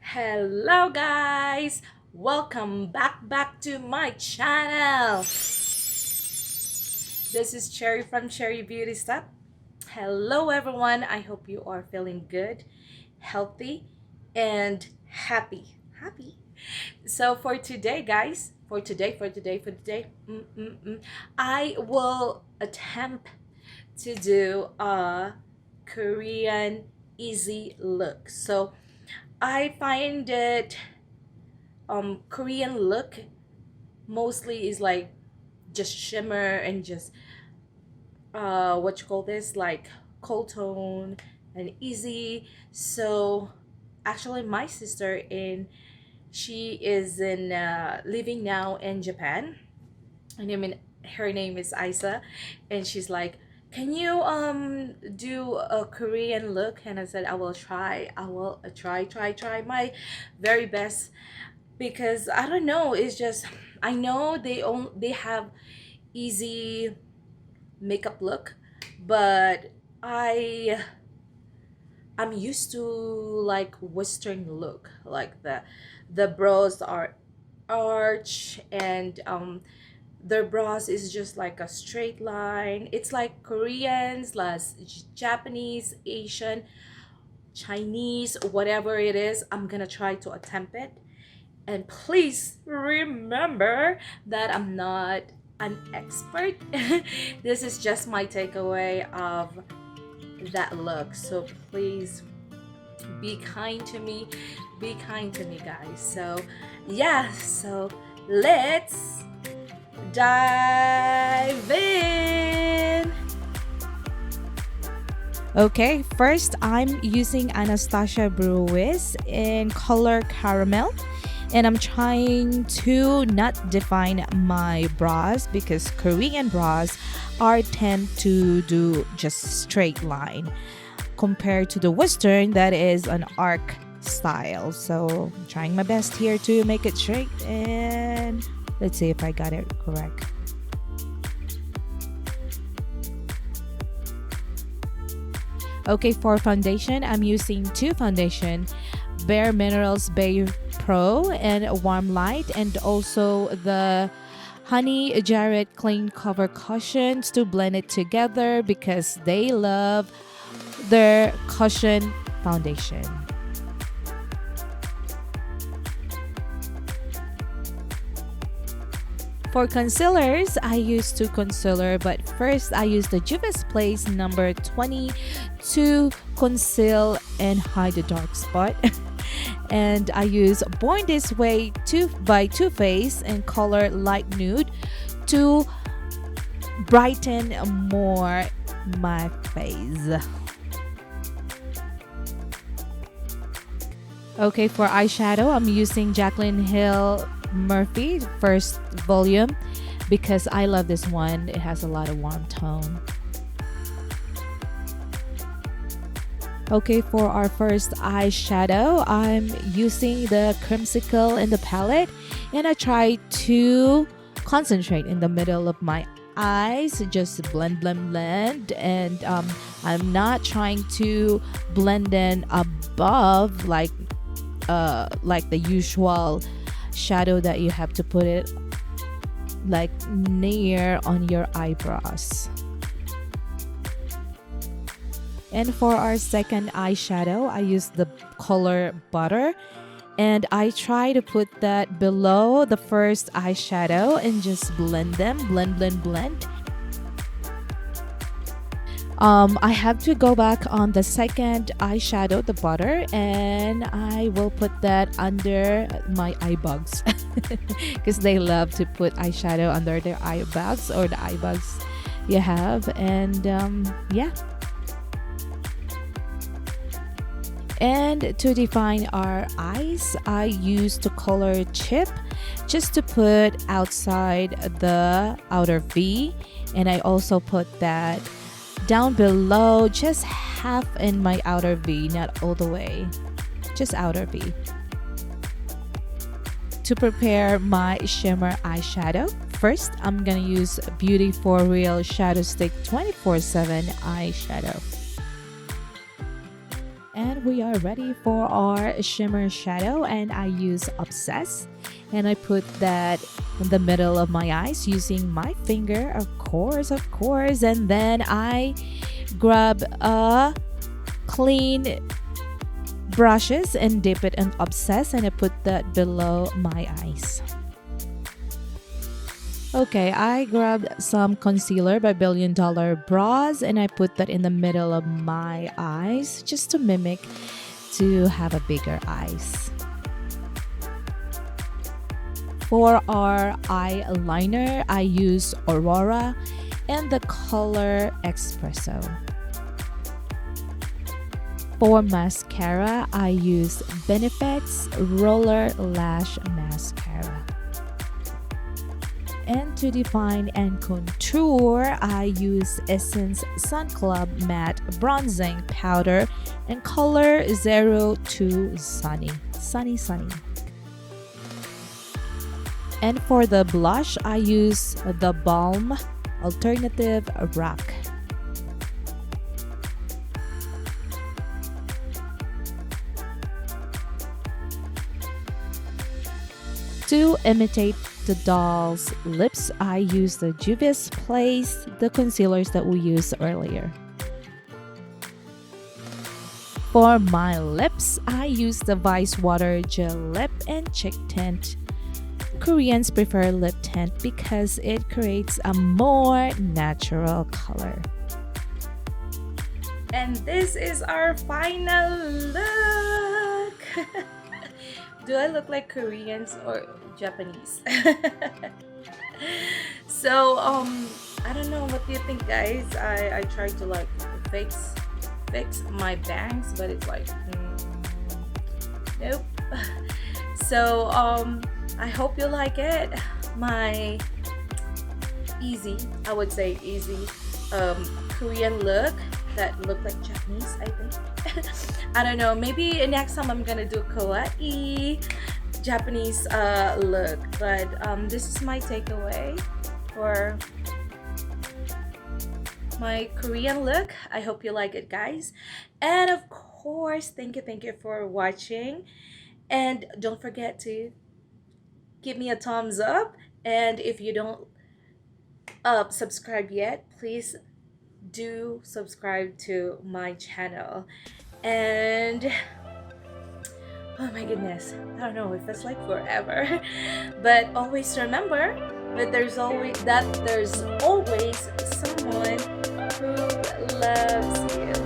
Hello guys, welcome back to my channel. This is Cherry from Cherry Beauty Step. Hello everyone, I hope you are feeling good, healthy, and happy. So for today guys, for today, I will attempt to do a Korean easy look. So I find that Korean look mostly is like just shimmer and just what you call this, like cold tone and easy. So actually my sister in she is in living now in Japan. Her name is Isa, and she's like, can you do a Korean look? And I said I will try. I will try my very best, because I don't know, it's just I know they have easy makeup look, but I'm used to like Western look, like the brows are arch, and their brows is just like a straight line. It's like Koreans, less Japanese, Asian, Chinese, whatever it is. I'm gonna try to attempt it. And please remember that I'm not an expert. This is just my takeaway of that look. So please be kind to me. Be kind to me, guys. So, yeah. So, let's dive in. Okay, first I'm using Anastasia Brewis in color caramel, and I'm trying to not define my brows because Korean brows are tend to do just straight line compared to the Western that is an arc style. So I'm trying my best here to make it straight, and let's see if I got it correct. Okay, for foundation, I'm using two foundation, Bare Minerals Bay Pro and Warm Light, and also the Honey Jarrot Clean Cover Cushions to blend it together because they love their cushion foundation. For concealers, I use two concealer, but first I use the Juvia's Place number 20 to conceal and hide the dark spot. And I use Born This Way by Too Faced in color light nude to brighten more my face. Okay, for eyeshadow, I'm using Jaclyn Hill Morphe first volume because I love this one. It has a lot of warm tone. Okay, for our first eyeshadow, I'm using the Creamsicle in the palette, and I try to concentrate in the middle of my eyes, just blend, and I'm not trying to blend in above like the usual shadow that you have to put it like near on your eyebrows. And for our second eyeshadow, I use the color Butter, and I try to put that below the first eyeshadow and just blend them, blend. I have to go back on the second eyeshadow, the Butter, and I will put that under my eye bags because they love to put eyeshadow under their eye bags or the eye bags you have. And yeah. And to define our eyes, I use the color Chip just to put outside the outer V, and I also put that down below, just half in my outer V, not all the way, just outer V. To prepare my shimmer eyeshadow, first I'm gonna use Beauty For Real Shadow Stick 24/7 eyeshadow. And And we are ready for our shimmer shadow, and I use Obsess, and I put that in the middle of my eyes using my finger, of course, and then I grab a clean brushes and dip it in Obsess, and I put that below my eyes. Okay, I grabbed some concealer by Billion Dollar Bras, and I put that in the middle of my eyes just to mimic to have a bigger eyes. For our eyeliner, I use Aurora and the color Espresso. For mascara, I use Benefit's Roller Lash Mascara. And to define and contour, I use Essence Sun Club Matte Bronzing Powder and color 02 Sunny. And for the blush, I use the Balm Alternative Rock. To imitate the doll's lips, I use the Juvia's Place, the concealers that we used earlier. For my lips, I use the Vice Water Gel Lip and Cheek Tint. Koreans prefer lip tint because it creates a more natural color. And this is our final look. Do I look like Koreans or Japanese? So I don't know, what do you think, guys? I tried to like fix my bangs, but it's like nope. So I hope you like it. My easy, I would say easy Korean look that look like Japanese, I think. I don't know, maybe next time I'm gonna do kawaii Japanese look, but this is my takeaway for my Korean look. I hope you like it, guys, and of course thank you for watching, and don't forget to give me a thumbs up, and if you don't subscribe yet, please do subscribe to my channel. And oh my goodness, I don't know if it's like forever, but always remember that there's always someone who loves you.